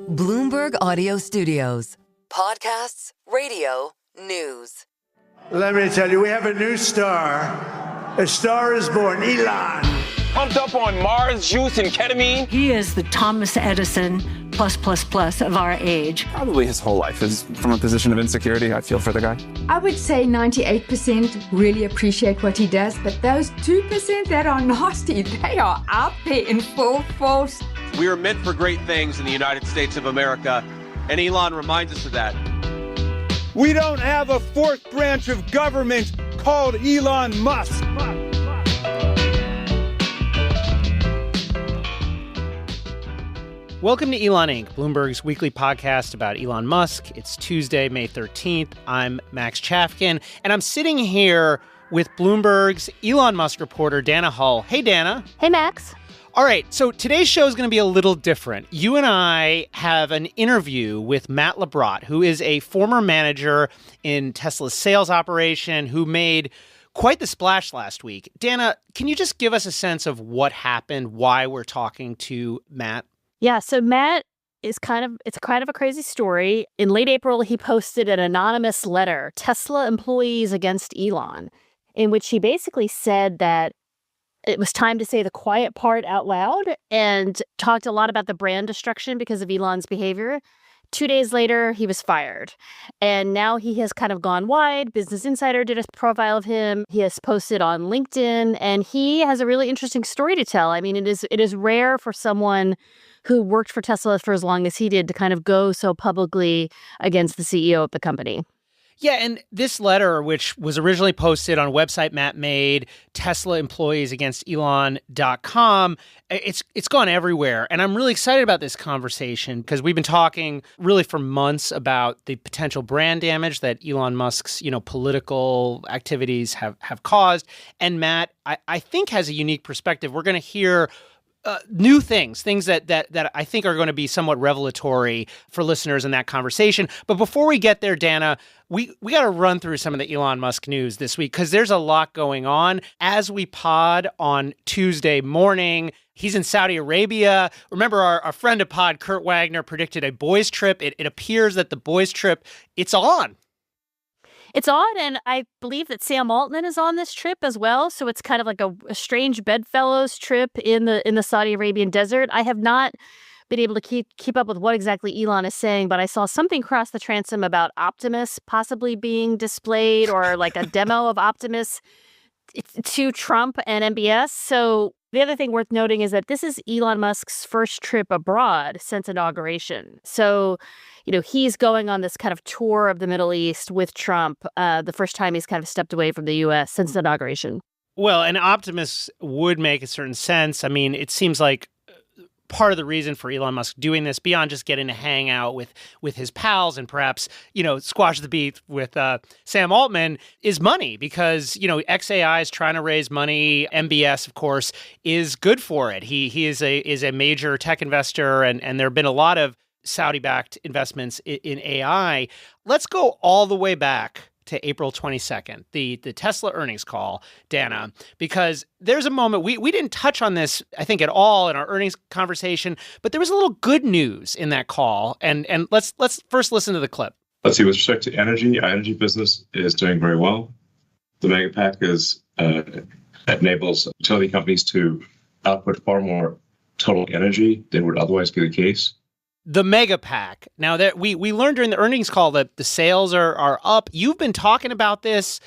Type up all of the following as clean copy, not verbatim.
Bloomberg Audio Studios. Podcasts, radio, news. Let me tell you, we have a new star. A star is born, Elon. Pumped up on Mars, juice, and ketamine. He is the Thomas Edison plus of our age. Probably his whole life is from a position of insecurity. I feel for the guy. I would say 98% really appreciate what he does, but those 2% that are nasty, they are out there in full force. We are meant for great things in the United States of America, and Elon reminds us of that. We don't have a fourth branch of government called Elon Musk. Welcome to Elon Inc., Bloomberg's weekly podcast about Elon Musk. It's Tuesday, May 13th. I'm Max Chafkin, and I'm sitting here with Bloomberg's Elon Musk reporter, Dana Hull. Hey, Dana. Hey, Max. All right, so today's show is going to be a little different. You and I have an interview with Matt LaBrot, who is a former manager in Tesla's sales operation who made quite the splash last week. Dana, can you just give us a sense of what happened, why we're talking to Matt? Yeah, so Matt is kind of a crazy story. In late April, he posted an anonymous letter, Tesla Employees Against Elon, in which he basically said that it was time to say the quiet part out loud and talked a lot about the brand destruction because of Elon's behavior. 2 days later, he was fired. And now he has kind of gone wide. Business Insider did a profile of him. He has posted on LinkedIn, and he has a really interesting story to tell. I mean, it is rare for someone who worked for Tesla for as long as he did to kind of go so publicly against the CEO of the company. Yeah, and this letter, which was originally posted on a website Matt made, Tesla Employees Against Elon.com, it's gone everywhere. And I'm really excited about this conversation because we've been talking really for months about the potential brand damage that Elon Musk's, political activities have caused. And Matt, I think, has a unique perspective. We're going to hear new things that I think are going to be somewhat revelatory for listeners in that conversation. But before we get there, Dana, we got to run through some of the Elon Musk news this week because there's a lot going on. As we pod on Tuesday morning, he's in Saudi Arabia. Remember, our friend of pod, Kurt Wagner, predicted a boys' trip. It appears that the boys' trip, it's on. It's on, and I believe that Sam Altman is on this trip as well. So it's kind of like a strange bedfellows trip in the Saudi Arabian desert. I have not been able to keep up with what exactly Elon is saying, but I saw something cross the transom about Optimus possibly being displayed or like a demo of Optimus to Trump and MBS. So the other thing worth noting is that this is Elon Musk's first trip abroad since inauguration. So, he's going on this kind of tour of the Middle East with Trump, the first time he's kind of stepped away from the U.S. since inauguration. Well, and Optimus would make a certain sense. I mean, it seems like part of the reason for Elon Musk doing this, beyond just getting to hang out with his pals and perhaps, squash the beef with Sam Altman, is money because, XAI is trying to raise money. MBS, of course, is good for it. He is a major tech investor, and there have been a lot of Saudi-backed investments in AI. Let's go all the way back to April 22nd, the Tesla earnings call, Dana, because there's a moment, we didn't touch on this, I think, at all in our earnings conversation, but there was a little good news in that call. And let's first listen to the clip. Let's see, with respect to energy, our energy business is doing very well. The mega pack enables utility companies to output far more total energy than would otherwise be the case. The mega pack. Now that we learned during the earnings call that the sales are up. You've been talking about this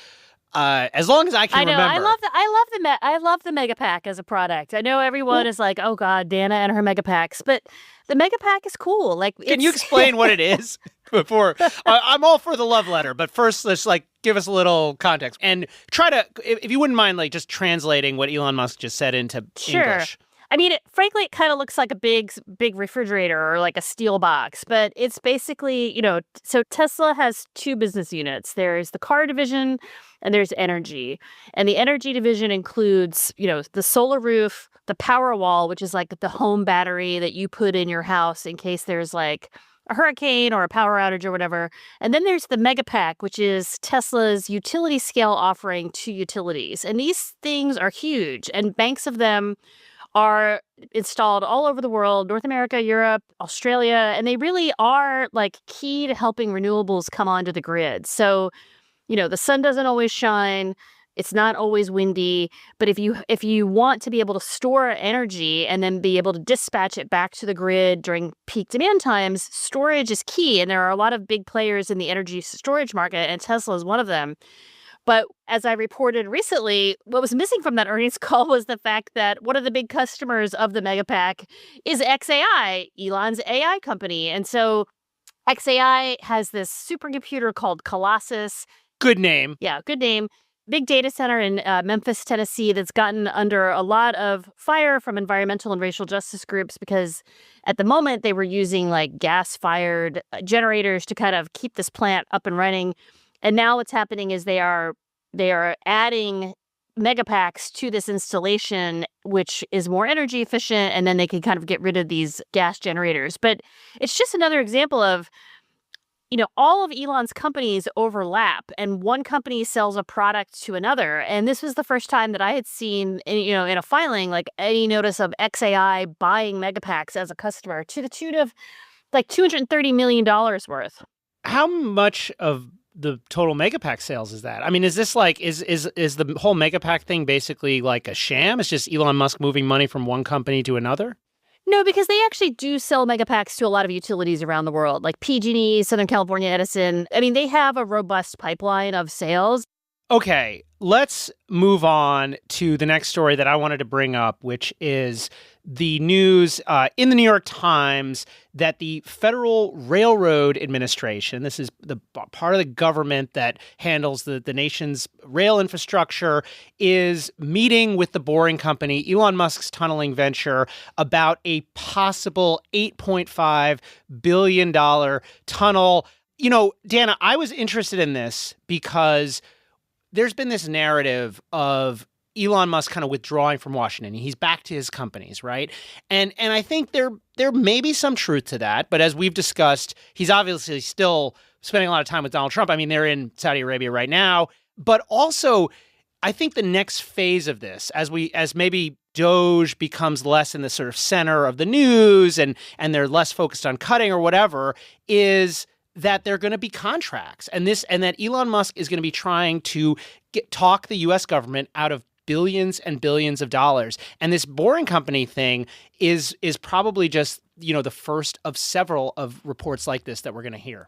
as long as I can remember. I love the mega pack as a product. I know everyone is like, oh God, Dana and her mega packs, but the mega pack is cool. Can you explain what it is before? I'm all for the love letter, but first let's give us a little context and try to, if you wouldn't mind, just translating what Elon Musk just said into English. I mean, frankly, it kind of looks like a big refrigerator or like a steel box, but it's basically, so Tesla has two business units. There's the car division and there's energy. And the energy division includes, the solar roof, the power wall, which is like the home battery that you put in your house in case there's like a hurricane or a power outage or whatever. And then there's the Megapack, which is Tesla's utility scale offering to utilities. And these things are huge, and banks of them are installed all over the world, North America, Europe, Australia, and they really are like key to helping renewables come onto the grid. So, the sun doesn't always shine. It's not always windy, but if you want to be able to store energy and then be able to dispatch it back to the grid during peak demand times, storage is key. And there are a lot of big players in the energy storage market, and Tesla is one of them. But as I reported recently, what was missing from that earnings call was the fact that one of the big customers of the Megapack is xAI, Elon's AI company. And so xAI has this supercomputer called Colossus. Good name. Yeah, good name. Big data center in Memphis, Tennessee, that's gotten under a lot of fire from environmental and racial justice groups because at the moment they were using like gas-fired generators to kind of keep this plant up and running. And now what's happening is they are adding megapacks to this installation, which is more energy efficient, and then they can kind of get rid of these gas generators. But it's just another example of all of Elon's companies overlap, and one company sells a product to another. And this was the first time that I had seen, in a filing, like any notice of xAI buying Megapacks as a customer to the tune of like $230 million worth. How much of the total Megapack sales is that? I mean, is this like, is the whole Megapack thing basically like a sham? It's just Elon Musk moving money from one company to another? No, because they actually do sell Megapacks to a lot of utilities around the world, like PG&E, Southern California Edison. I mean, they have a robust pipeline of sales. Okay, let's move on to the next story that I wanted to bring up, which is the news in the New York Times that the Federal Railroad Administration, this is the part of the government that handles the nation's rail infrastructure, is meeting with the Boring Company, Elon Musk's tunneling venture, about a possible $8.5 billion tunnel. Dana, I was interested in this because there's been this narrative of Elon Musk kind of withdrawing from Washington. He's back to his companies, right? And I think there may be some truth to that. But as we've discussed, he's obviously still spending a lot of time with Donald Trump. I mean, they're in Saudi Arabia right now. But also, I think the next phase of this, as maybe Doge becomes less in the sort of center of the news and they're less focused on cutting or whatever, is that there are going to be contracts and that Elon Musk is going to be trying to talk the U.S. government out of billions and billions of dollars. And this Boring Company thing is probably just, the first of several of reports like this that we're going to hear.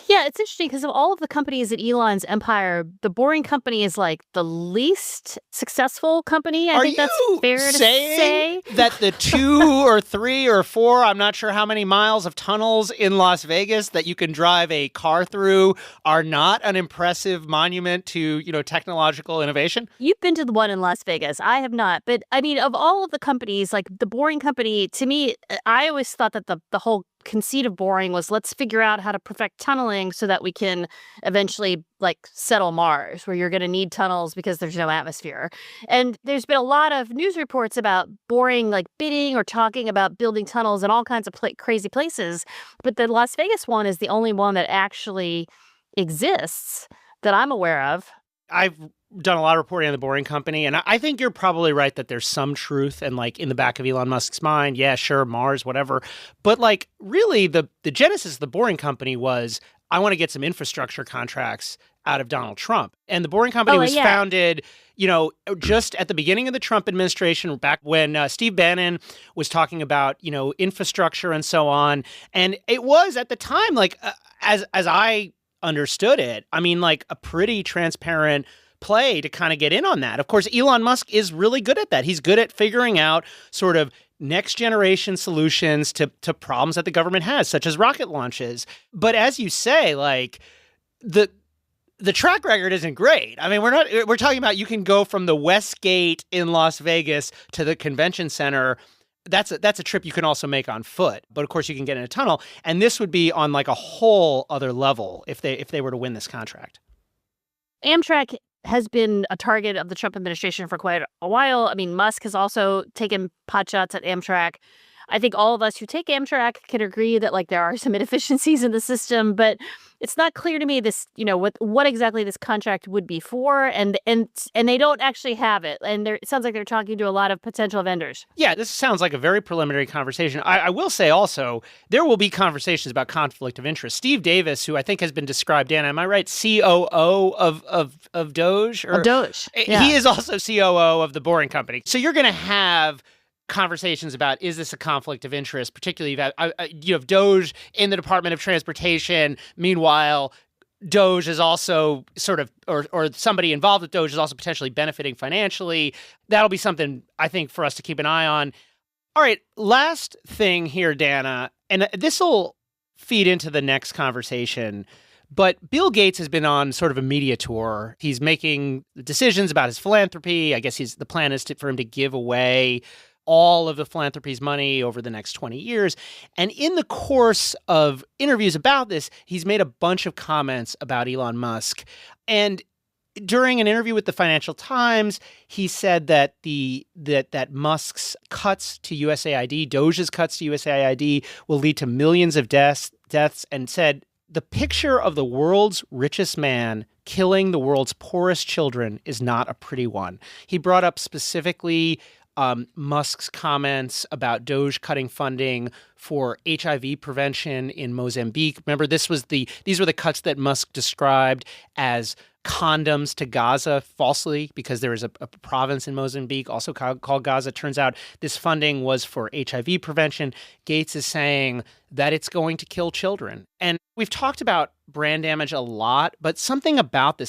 Yeah, it's interesting because of all of the companies in Elon's empire, the Boring Company is like the least successful company. I think that's fair to say. That the 2 or 3 or 4, I'm not sure how many miles of tunnels in Las Vegas that you can drive a car through are not an impressive monument to, technological innovation? You've been to the one in Las Vegas. I have not. But I mean, of all of the companies, like the Boring Company, to me, I always thought that the whole conceit of Boring was let's figure out how to perfect tunneling so that we can eventually settle Mars, where you're going to need tunnels because there's no atmosphere. And there's been a lot of news reports about Boring bidding or talking about building tunnels in all kinds of crazy places. But the Las Vegas one is the only one that actually exists that I'm aware of. I've done a lot of reporting on the Boring Company, and I think you're probably right that there's some truth and in the back of Elon Musk's mind, yeah, sure, Mars, whatever. But really the genesis of the Boring Company was, I want to get some infrastructure contracts out of Donald Trump. And the Boring Company was founded, just at the beginning of the Trump administration, back when Steve Bannon was talking about, infrastructure and so on. And it was at the time, as I understood it, I mean, a pretty transparent play to kind of get in on that. Of course, Elon Musk is really good at that. He's good at figuring out sort of next generation solutions to problems that the government has, such as rocket launches. But as you say, the track record isn't great. I mean, we're talking about you can go from the West Gate in Las Vegas to the convention center. That's a trip you can also make on foot. But of course, you can get in a tunnel. And this would be on a whole other level if they were to win this contract. Amtrak has been a target of the Trump administration for quite a while. I mean, Musk has also taken potshots at Amtrak. I think all of us who take Amtrak can agree that like there are some inefficiencies in the system, but it's not clear to me this, what exactly this contract would be for, and they don't actually have it. And it sounds like they're talking to a lot of potential vendors. Yeah, this sounds like a very preliminary conversation. I will say also, there will be conversations about conflict of interest. Steve Davis, who I think has been described, Dan, am I right, COO of Doge? Of Doge, yeah. He is also COO of the Boring Company. So you're going to have conversations about, is this a conflict of interest? Particularly, you have Doge in the Department of Transportation. Meanwhile, Doge is also sort of, or somebody involved with Doge is also potentially benefiting financially. That'll be something I think for us to keep an eye on. All right, last thing here, Dana, and this will feed into the next conversation. But Bill Gates has been on sort of a media tour. He's making decisions about his philanthropy. I guess the plan is for him to give away all of the philanthropy's money over the next 20 years. And in the course of interviews about this, he's made a bunch of comments about Elon Musk. And during an interview with the Financial Times, he said that that Musk's cuts to USAID, Doge's cuts to USAID, will lead to millions of deaths, and said, the picture of the world's richest man killing the world's poorest children is not a pretty one. He brought up specifically Musk's comments about Doge cutting funding for HIV prevention in Mozambique. Remember, these were the cuts that Musk described as condoms to Gaza falsely, because there is a province in Mozambique also called Gaza. Turns out this funding was for HIV prevention. Gates is saying that it's going to kill children. And we've talked about brand damage a lot, but something about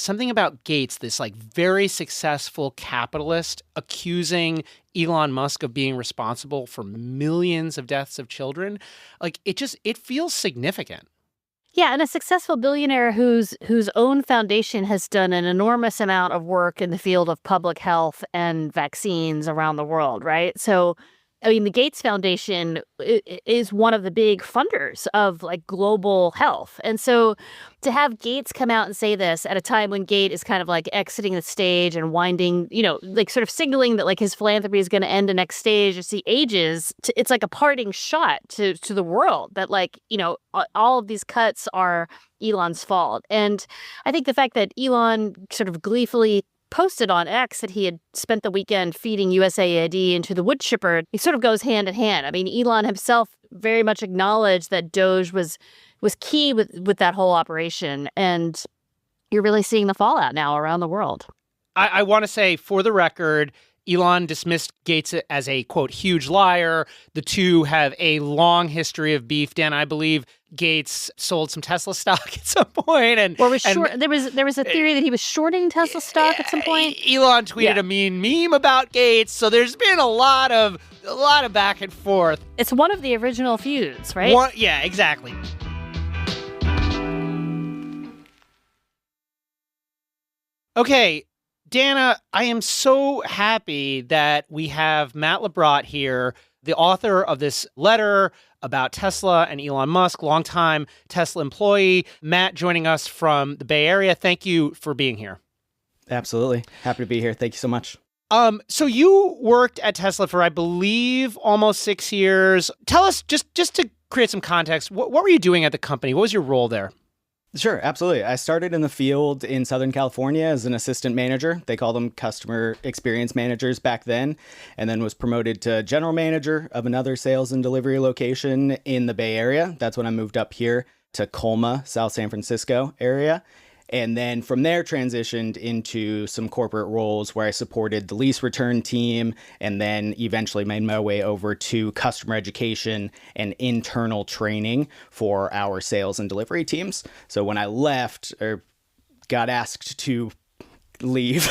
Gates, this like very successful capitalist, accusing Elon Musk of being responsible for millions of deaths of children, like it feels significant. Yeah, and a successful billionaire whose own foundation has done an enormous amount of work in the field of public health and vaccines around the world, right? So, I mean, the Gates Foundation is one of the big funders of like global health. And so to have Gates come out and say this at a time when Gates is kind of like exiting the stage and winding, like sort of signaling that like his philanthropy is going to end the next stage as he ages, it's like a parting shot to the world that like, all of these cuts are Elon's fault. And I think the fact that Elon sort of gleefully posted on X that he had spent the weekend feeding USAID into the wood chipper, it sort of goes hand in hand. I mean, Elon himself very much acknowledged that Doge was key with that whole operation. And you're really seeing the fallout now around the world. I want to say, for the record, Elon dismissed Gates as a, quote, huge liar. The two have a long history of beef. Dan, I believe Gates sold some Tesla stock at some point. There was a theory that he was shorting Tesla stock at some point. Elon tweeted a mean meme about Gates. So there's been a lot of back and forth. It's one of the original feuds, right? Yeah, exactly. Okay, Dana, I am so happy that we have Matt LaBrot here, the author of this letter about Tesla and Elon Musk, longtime Tesla employee. Matt joining us from the Bay Area. Thank you for being here. Absolutely. Happy to be here. Thank you so much. So you worked at Tesla for, I believe, almost 6 years. Tell us, just to create some context, what were you doing at the company? What was your role there? Sure, absolutely. I started in the field in Southern California as an assistant manager. They called them customer experience managers back then, and then was promoted to general manager of another sales and delivery location in the Bay Area. That's when I moved up here to Colma, South San Francisco area. And then from there transitioned into some corporate roles where I supported the lease return team, and then eventually made my way over to customer education and internal training for our sales and delivery teams. So when I left, or got asked to leave,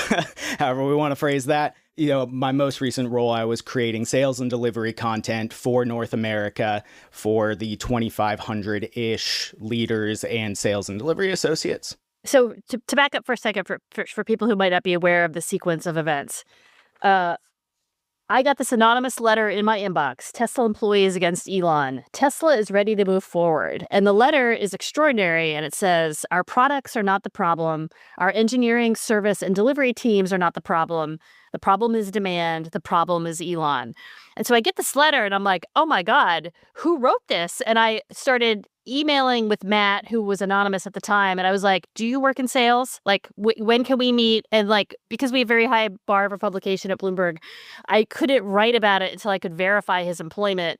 however we want to phrase that, my most recent role, I was creating sales and delivery content for North America for the 2,500-ish leaders and sales and delivery associates. So to back up for a second, for people who might not be aware of the sequence of events, I I got this anonymous letter in my inbox. Tesla employees against Elon. Tesla is ready to move forward. And the letter is extraordinary. And it says, our products are not the problem. Our engineering, service, and delivery teams are not the problem. The problem is demand. The problem is Elon. And so I get this letter and I'm like, oh my God, who wrote this? And I started emailing with Matt, who was anonymous at the time. And I was like, do you work in sales? Like, when can we meet? And like, because we have very high bar for publication at Bloomberg, I couldn't write about it until I could verify his employment.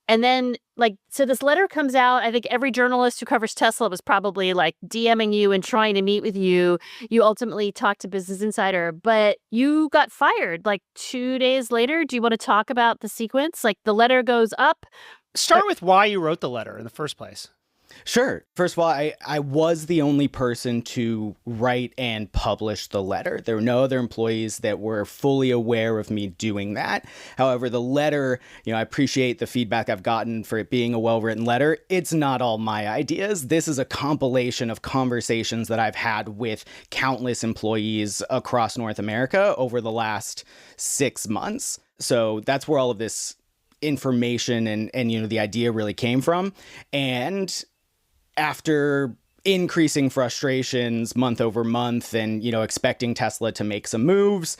And then, like, so this letter comes out. I think every journalist who covers Tesla was probably like DMing you and trying to meet with you. You ultimately talked to Business Insider, but you got fired like 2 days later. Do you want to talk about the sequence? Like, the letter goes up. Start with why you wrote the letter in the first place. Sure. First of all, I was the only person to write and publish the letter. There were no other employees that were fully aware of me doing that. However, the letter, I appreciate the feedback I've gotten for it being a well-written letter. It's not all my ideas. This is a compilation of conversations that I've had with countless employees across North America over the last 6 months. So that's where all of this information and the idea really came from. And after increasing frustrations month over month and, expecting Tesla to make some moves,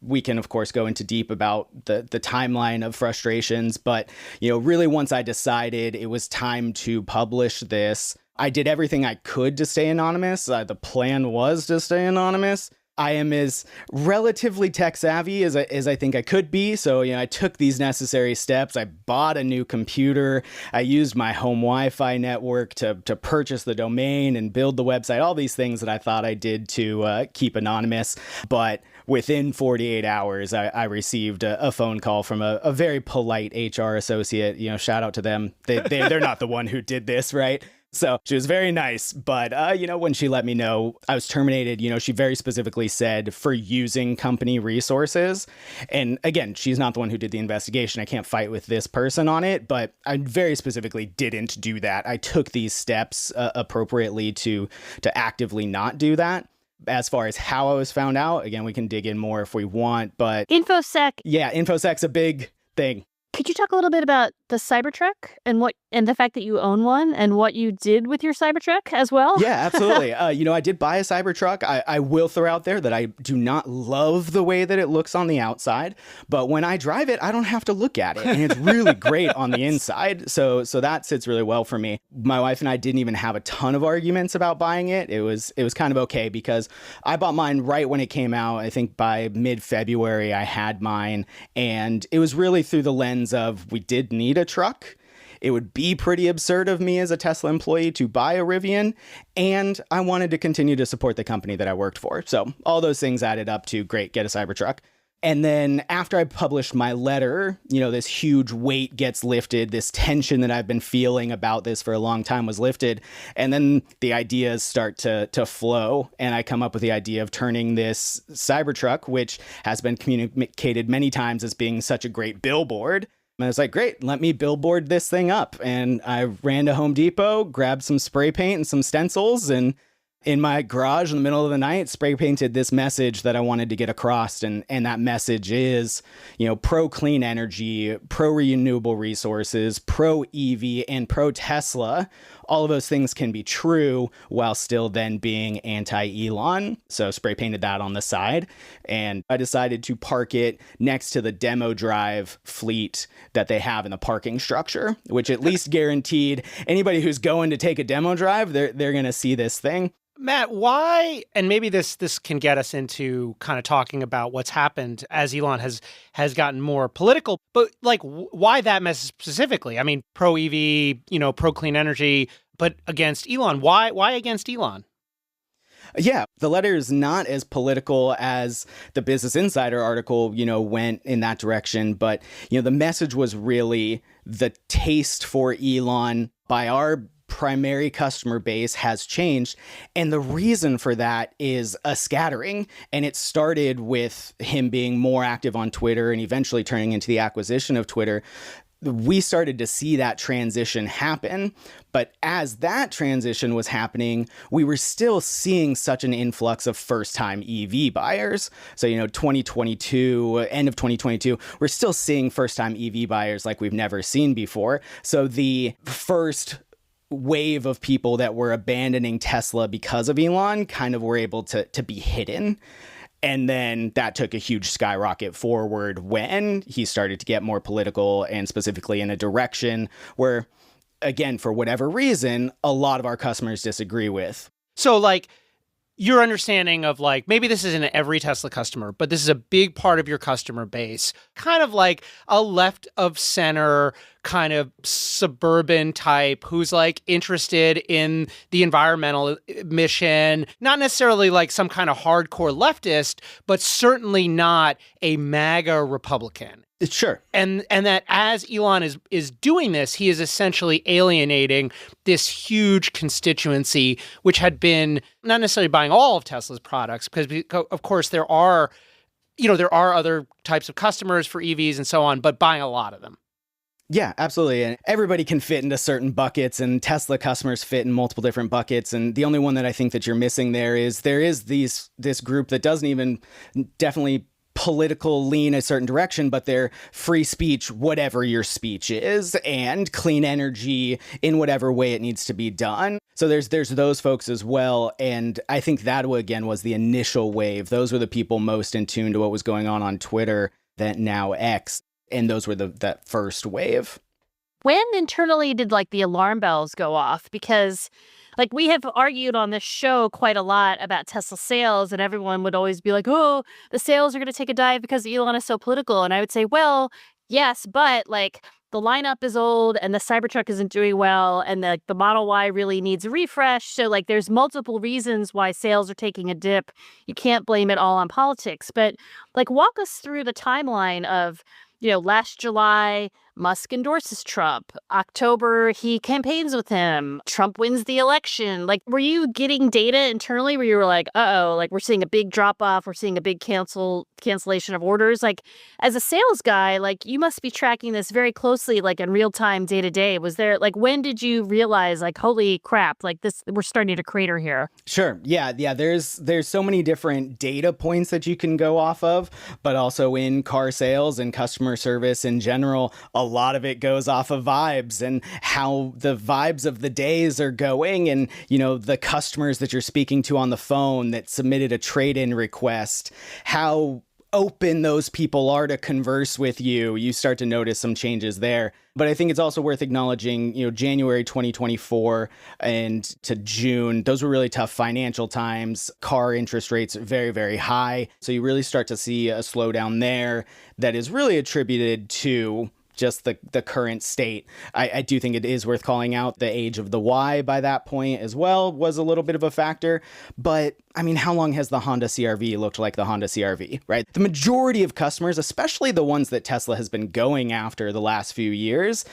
we can, of course, go into deep about the timeline of frustrations. But, really, once I decided it was time to publish this, I did everything I could to stay anonymous. The plan was to stay anonymous. I am as relatively tech savvy as I think I could be. So, I took these necessary steps. I bought a new computer. I used my home Wi-Fi network to purchase the domain and build the website, all these things that I thought I did to keep anonymous. But within 48 hours, I received a phone call from a very polite HR associate. Shout out to them. They're not the one who did this, right? So she was very nice, but, when she let me know I was terminated, she very specifically said for using company resources. And again, she's not the one who did the investigation. I can't fight with this person on it, but I very specifically didn't do that. I took these steps appropriately to actively not do that. As far as how I was found out, again, we can dig in more if we want, but... InfoSec. Yeah, InfoSec's a big thing. Could you talk a little bit about the Cybertruck and the fact that you own one and what you did with your Cybertruck as well? Yeah, absolutely. I did buy a Cybertruck. I will throw out there that I do not love the way that it looks on the outside, but when I drive it, I don't have to look at it, and it's really great on the inside. So that sits really well for me. My wife and I didn't even have a ton of arguments about buying it. It was kind of okay because I bought mine right when it came out. I think by mid-February I had mine, and it was really through the lens of we did need a truck. It would be pretty absurd of me as a Tesla employee to buy a Rivian, and I wanted to continue to support the company that I worked for. So all those things added up to great, get a Cybertruck. And then after I published my letter, this huge weight gets lifted. This tension that I've been feeling about this for a long time was lifted. And then the ideas start to flow. And I come up with the idea of turning this Cybertruck, which has been communicated many times as being such a great billboard. And I was like, great, let me billboard this thing up. And I ran to Home Depot, grabbed some spray paint and some stencils, and in my garage in the middle of the night, spray painted this message that I wanted to get across. And that message is, pro clean energy, pro renewable resources, pro EV, and pro Tesla. All of those things can be true while still then being anti-Elon. So spray painted that on the side. And I decided to park it next to the demo drive fleet that they have in the parking structure, which at least guaranteed anybody who's going to take a demo drive, they're going to see this thing. Matt, why, and maybe this can get us into kind of talking about what's happened as Elon has gotten more political, but like why that message specifically? I mean, pro EV, pro clean energy, but against Elon. Why against Elon? Yeah, the letter is not as political as the Business Insider article, went in that direction. But, the message was really the taste for Elon by our primary customer base has changed. And the reason for that is a scattering. And it started with him being more active on Twitter and eventually turning into the acquisition of Twitter. we started to see that transition happen. But as that transition was happening, we were still seeing such an influx of first-time EV buyers. So, 2022, end of 2022, we're still seeing first-time EV buyers like we've never seen before. So the first wave of people that were abandoning Tesla because of Elon kind of were able to be hidden. And then that took a huge skyrocket forward when he started to get more political and specifically in a direction where, again, for whatever reason, a lot of our customers disagree with. So, your understanding of maybe this isn't every Tesla customer, but this is a big part of your customer base, kind of like a left of center kind of suburban type who's interested in the environmental mission, not necessarily some kind of hardcore leftist, but certainly not a MAGA Republican. Sure. And that as Elon is doing this, he is essentially alienating this huge constituency, which had been not necessarily buying all of Tesla's products, because of course there are other types of customers for EVs and so on, but buying a lot of them. Yeah, absolutely. And everybody can fit into certain buckets, and Tesla customers fit in multiple different buckets. And the only one that I think that you're missing there is this group that doesn't even definitely political lean a certain direction, but they're free speech, whatever your speech is, and clean energy in whatever way it needs to be done. So there's those folks as well. And I think that, again, was the initial wave. Those were the people most in tune to what was going on Twitter, that now X. And those were that first wave. When internally did the alarm bells go off? Because we have argued on this show quite a lot about Tesla sales, and everyone would always be like, oh, the sales are going to take a dive because Elon is so political. And I would say, well, yes, but the lineup is old and the Cybertruck isn't doing well, and the Model Y really needs a refresh. So there's multiple reasons why sales are taking a dip. You can't blame it all on politics. But walk us through the timeline of, last July, Musk endorses Trump. October, he campaigns with him. Trump wins the election. Were you getting data internally where you were we're seeing a big drop off, we're seeing a big cancellation of orders? As a sales guy, you must be tracking this very closely, in real time, day to day. Was there, when did you realize, holy crap, this, we're starting to crater here? Sure. Yeah. There's so many different data points that you can go off of, but also in car sales and customer service in general, a lot of it goes off of vibes and how the vibes of the days are going, and the customers that you're speaking to on the phone that submitted a trade-in request, how open those people are to converse with you. You start to notice some changes there. But I think it's also worth acknowledging, January 2024 and to June, those were really tough financial times. Car interest rates very, very high. So you really start to see a slowdown there that is really attributed to just the current state. I do think it is worth calling out the age of the Y by that point as well was a little bit of a factor. But how long has the Honda CR-V looked like the Honda CR-V, right? The majority of customers, especially the ones that Tesla has been going after the last few years,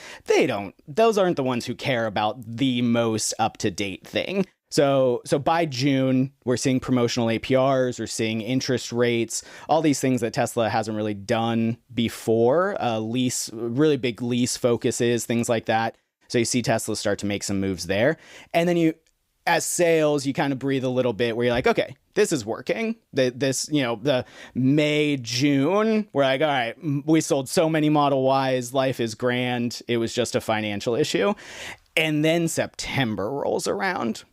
those aren't the ones who care about the most up-to-date thing. So by June, we're seeing promotional APRs, we're seeing interest rates, all these things that Tesla hasn't really done before, really big lease focuses, things like that. So you see Tesla start to make some moves there. And then as sales, you kind of breathe a little bit where you're like, okay, this is working. The May, June, we're like, all right, we sold so many Model Ys, life is grand. It was just a financial issue. And then September rolls around.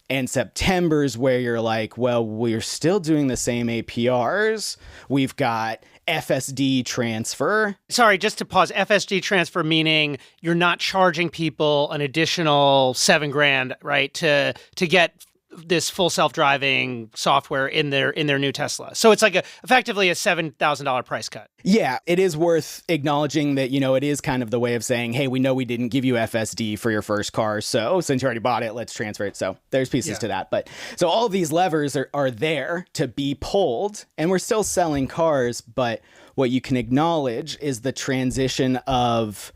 And September is where you're like, well, we're still doing the same APRs. We've got FSD transfer. Sorry, just to pause. FSD transfer meaning you're not charging people an additional $7,000, right, to get this full self-driving software in their new Tesla. So it's effectively a $7,000 price cut. Yeah, it is worth acknowledging that, it is kind of the way of saying, hey, we know we didn't give you FSD for your first car, so since you already bought it, let's transfer it. So there's pieces to that. But so all of these levers are there to be pulled, and we're still selling cars, but what you can acknowledge is the transition of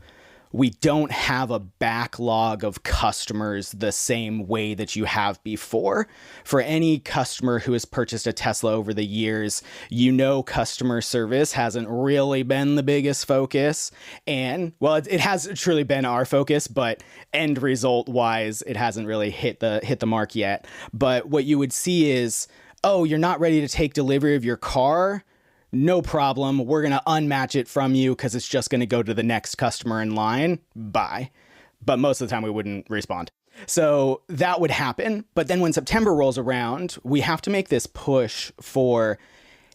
we don't have a backlog of customers the same way that you have before. For any customer who has purchased a Tesla over the years, customer service hasn't really been the biggest focus. And, well, it has truly been our focus, but end result wise, it hasn't really hit the mark yet. But what you would see is, oh, you're not ready to take delivery of your car? No problem. We're going to unmatch it from you because it's just going to go to the next customer in line. Bye. But most of the time we wouldn't respond. So that would happen. But then when September rolls around, we have to make this push for,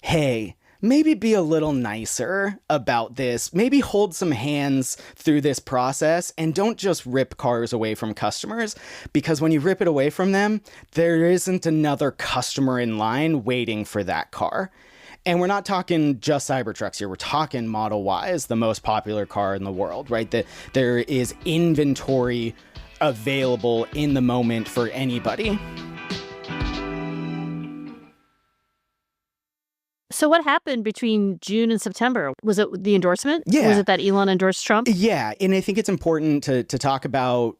hey, maybe be a little nicer about this. Maybe hold some hands through this process and don't just rip cars away from customers, because when you rip it away from them, there isn't another customer in line waiting for that car. And we're not talking just Cybertrucks here. We're talking Model Ys, the most popular car in the world, right? That there is inventory available in the moment for anybody. So what happened between June and September? Was it the endorsement? Yeah. Was it that Elon endorsed Trump? Yeah. And I think it's important to talk about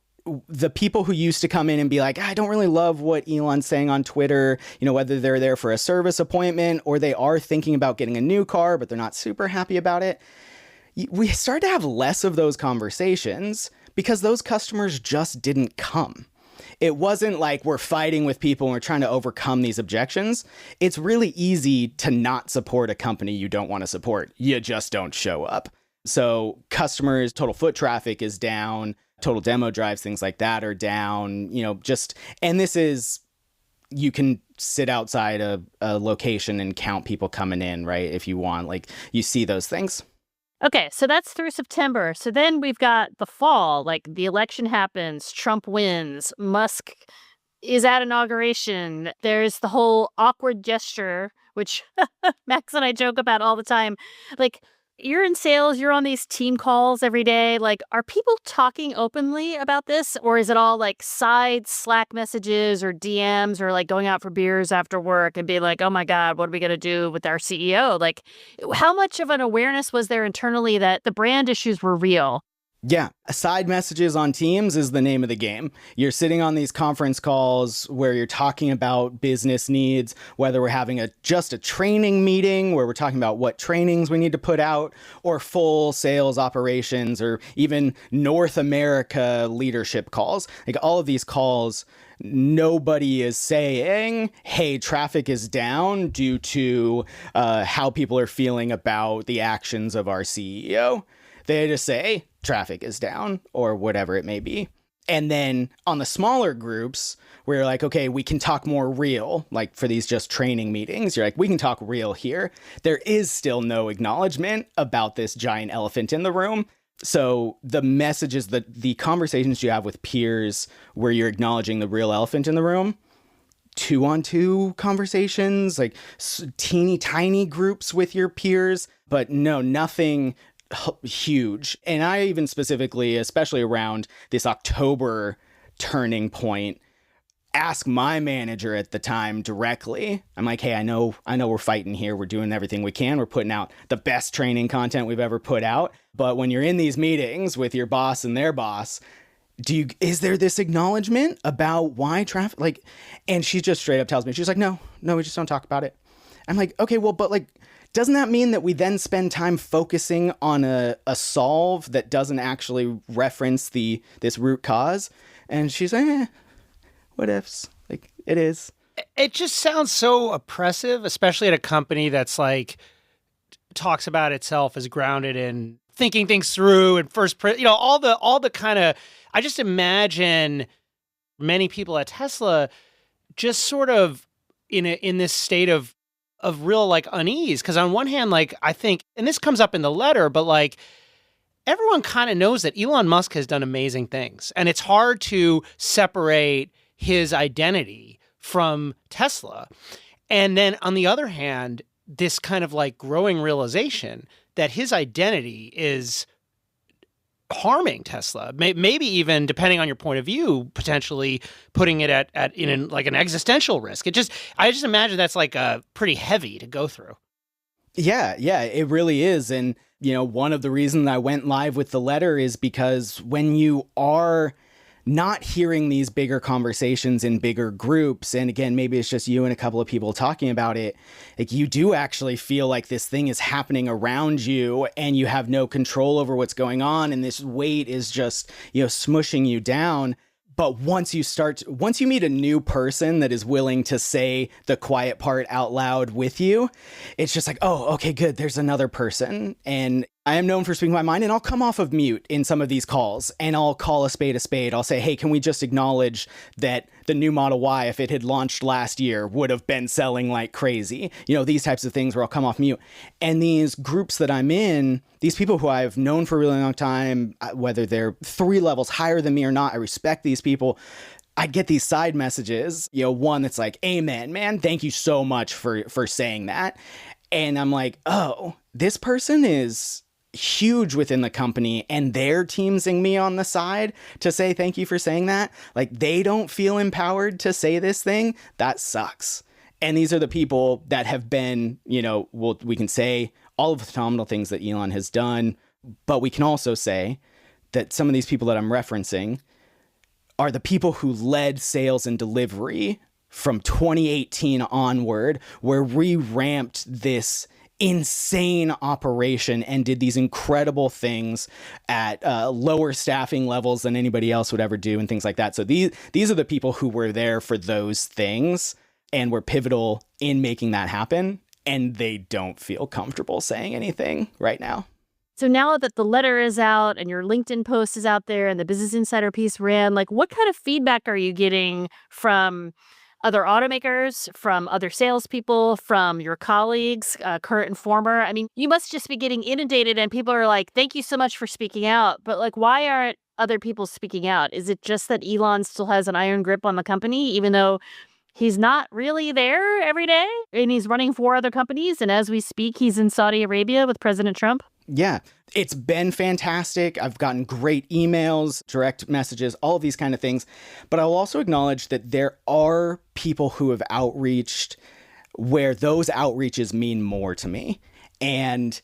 the people who used to come in and be like, I don't really love what Elon's saying on Twitter, whether they're there for a service appointment or they are thinking about getting a new car, but they're not super happy about it. We started to have less of those conversations because those customers just didn't come. It wasn't like we're fighting with people and we're trying to overcome these objections. It's really easy to not support a company you don't want to support. You just don't show up. So customers, total foot traffic is down. Total demo drives, things like that are down, and this is, you can sit outside a location and count people coming in, right? If you want, you see those things. Okay, so that's through September. So then we've got the fall, the election happens, Trump wins, Musk is at inauguration. There's the whole awkward gesture, which Max and I joke about all the time. You're in sales, you're on these team calls every day. Are people talking openly about this? Or is it all side Slack messages or DMs or going out for beers after work and being like, oh my God, what are we going to do with our CEO? How much of an awareness was there internally that the brand issues were real? Yeah, side messages on Teams is the name of the game. You're sitting on these conference calls where you're talking about business needs, whether we're having just a training meeting where we're talking about what trainings we need to put out, or full sales operations, or even North America leadership calls. All of these calls, nobody is saying, hey, traffic is down due to how people are feeling about the actions of our CEO. They just say traffic is down or whatever it may be. And then on the smaller groups, where you're like, okay, we can talk more real, for these just training meetings, you're like, we can talk real here. There is still no acknowledgement about this giant elephant in the room. So the messages, the conversations you have with peers where you're acknowledging the real elephant in the room, 2-on-2 conversations, teeny tiny groups with your peers, but no, nothing huge. And I even specifically, especially around this October turning point, ask my manager at the time directly. I'm like, hey, I know we're fighting here. We're doing everything we can. We're putting out the best training content we've ever put out. But when you're in these meetings with your boss and their boss, is there this acknowledgement about why traffic, and she just straight up tells me, she's like, no, we just don't talk about it. I'm like, okay, well, but doesn't that mean that we then spend time focusing on a solve that doesn't actually reference this root cause? And she's like, what ifs? It is. It just sounds so oppressive, especially at a company that's talks about itself as grounded in thinking things through and all the kind of, I just imagine many people at Tesla just sort of in this state of real unease. Because on one hand, I think, and this comes up in the letter, but everyone kind of knows that Elon Musk has done amazing things. And it's hard to separate his identity from Tesla. And then on the other hand, this kind of growing realization that his identity is harming Tesla, maybe even, depending on your point of view, potentially putting it in an existential risk. I just imagine that's pretty heavy to go through. Yeah, it really is. And One of the reasons I went live with the letter is because when you are not hearing these bigger conversations in bigger groups, and again, maybe it's just you and a couple of people talking about it, like you do actually feel like this thing is happening around you and you have no control over what's going on, and this weight is just, smushing you down. But once you meet a new person that is willing to say the quiet part out loud with you, it's just like, oh, okay, good. There's another person. And I am known for speaking my mind, and I'll come off of mute in some of these calls and I'll call a spade a spade. I'll say, hey, can we just acknowledge that the new Model Y, if it had launched last year, would have been selling like crazy? These types of things where I'll come off mute. And these groups that I'm in, these people who I've known for a really long time, whether they're 3 levels higher than me or not, I respect these people. I get these side messages, one that's like, amen, man, thank you so much for saying that. And I'm like, oh, this person is huge within the company and they're teamsing me on the side to say thank you for saying that. Like, they don't feel empowered to say this thing. That sucks. And these are the people that have been, we can say all of the phenomenal things that Elon has done, but we can also say that some of these people that I'm referencing are the people who led sales and delivery from 2018 onward, where we ramped this insane operation and did these incredible things at lower staffing levels than anybody else would ever do and things like that. So these are the people who were there for those things and were pivotal in making that happen. And they don't feel comfortable saying anything right now. So now that the letter is out and your LinkedIn post is out there and the Business Insider piece ran, like, what kind of feedback are you getting from other automakers, from other salespeople, from your colleagues, current and former? I mean, you must just be getting inundated and people are like, thank you so much for speaking out. But like, why aren't other people speaking out? Is it just that Elon still has an iron grip on the company, even though he's not really there every day and he's running 4 other companies? And as we speak, he's in Saudi Arabia with President Trump. Yeah, it's been fantastic. I've gotten great emails, direct messages, all of these kind of things. But I'll also acknowledge that there are people who have outreached where those outreaches mean more to me. And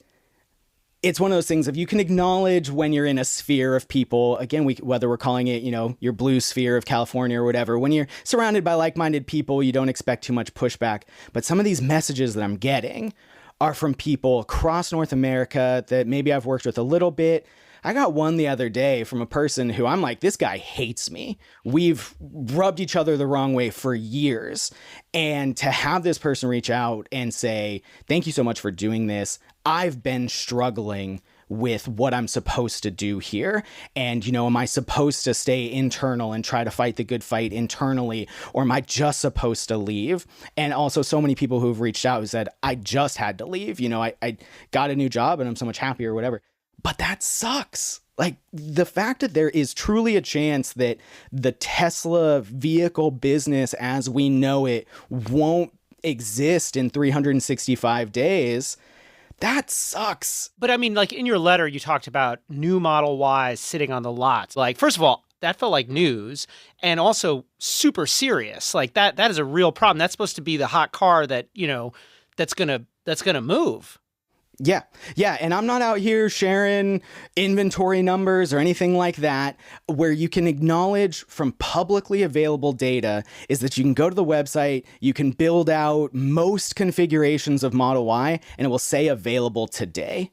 it's one of those things, if you can acknowledge when you're in a sphere of people, again, whether we're calling it, your blue sphere of California or whatever, when you're surrounded by like-minded people, you don't expect too much pushback. But some of these messages that I'm getting are from people across North America that maybe I've worked with a little bit. I got one the other day from a person who I'm like, this guy hates me. We've rubbed each other the wrong way for years. And to have this person reach out and say, thank you so much for doing this. I've been struggling with what I'm supposed to do here. And, am I supposed to stay internal and try to fight the good fight internally? Or am I just supposed to leave? And also so many people who've reached out who said, I just had to leave. I got a new job and I'm so much happier or whatever. But that sucks. Like, the fact that there is truly a chance that the Tesla vehicle business as we know it won't exist in 365 days, that sucks. But I mean, like, in your letter, you talked about new Model Ys sitting on the lots. Like, first of all, that felt like news, and also super serious. Like, that is a real problem. That's supposed to be the hot car that, that's gonna move. Yeah. And I'm not out here sharing inventory numbers or anything like that. Where you can acknowledge from publicly available data is that you can go to the website, you can build out most configurations of Model Y, and it will say available today.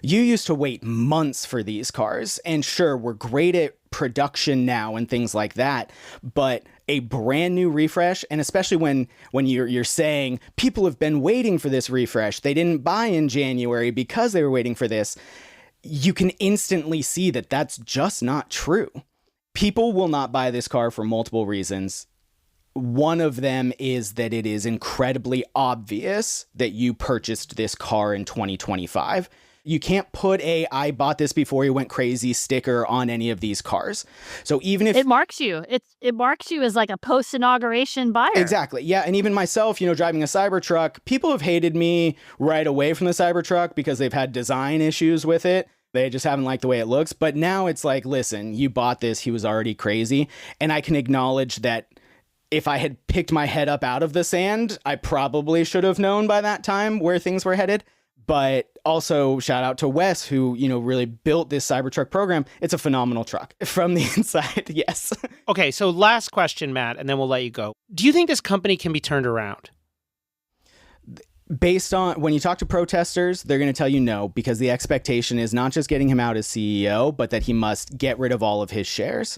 You used to wait months for these cars, and sure, we're great at production now and things like that, but a brand new refresh, and especially when you're saying people have been waiting for this refresh, they didn't buy in January because they were waiting for this, you can instantly see that that's just not true. People will not buy this car for multiple reasons. One of them is that it is incredibly obvious that you purchased this car in 2025. You can't put I bought this before you went crazy sticker on any of these cars. So even if it marks you, it marks you as like a post-inauguration buyer. Exactly. Yeah. And even myself, driving a Cybertruck, people have hated me right away from the Cybertruck because they've had design issues with it. They just haven't liked the way it looks. But now it's like, listen, you bought this, he was already crazy. And I can acknowledge that if I had picked my head up out of the sand, I probably should have known by that time where things were headed. But also shout out to Wes, who, really built this Cybertruck program. It's a phenomenal truck from the inside. Yes. Okay, so last question, Matt, and then we'll let you go. Do you think this company can be turned around? Based on when you talk to protesters, they're going to tell you no, because the expectation is not just getting him out as CEO, but that he must get rid of all of his shares.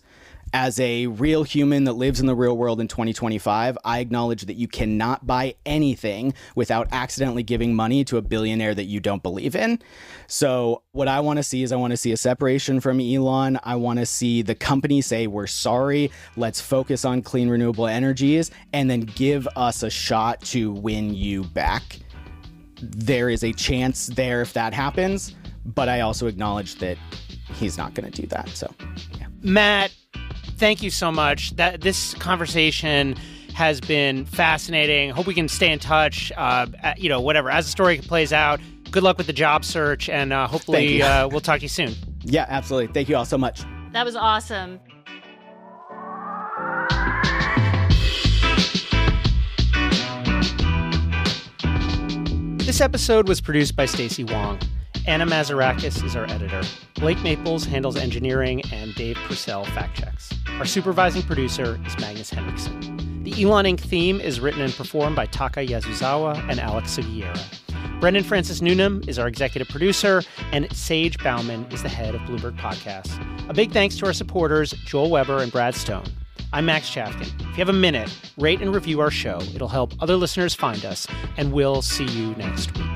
As a real human that lives in the real world in 2025, I acknowledge that you cannot buy anything without accidentally giving money to a billionaire that you don't believe in. So what I want to see is a separation from Elon. I want to see the company say, we're sorry, let's focus on clean renewable energies, and then give us a shot to win you back. There is a chance there if that happens, but I also acknowledge that he's not going to do that. So, yeah. Matt, thank you so much. This conversation has been fascinating. Hope we can stay in touch. Whatever. As the story plays out, good luck with the job search, and hopefully we'll talk to you soon. Yeah, absolutely. Thank you all so much. That was awesome. This episode was produced by Stacey Wong. Anna Mazarakis is our editor. Blake Maples handles engineering, and Dave Purcell fact-checks. Our supervising producer is Magnus Henriksen. The Elon Inc. theme is written and performed by Taka Yasuzawa and Alex Sugiura. Brendan Francis Newnham is our executive producer, and Sage Bauman is the head of Bloomberg Podcasts. A big thanks to our supporters, Joel Weber and Brad Stone. I'm Max Chafkin. If you have a minute, rate and review our show. It'll help other listeners find us, and we'll see you next week.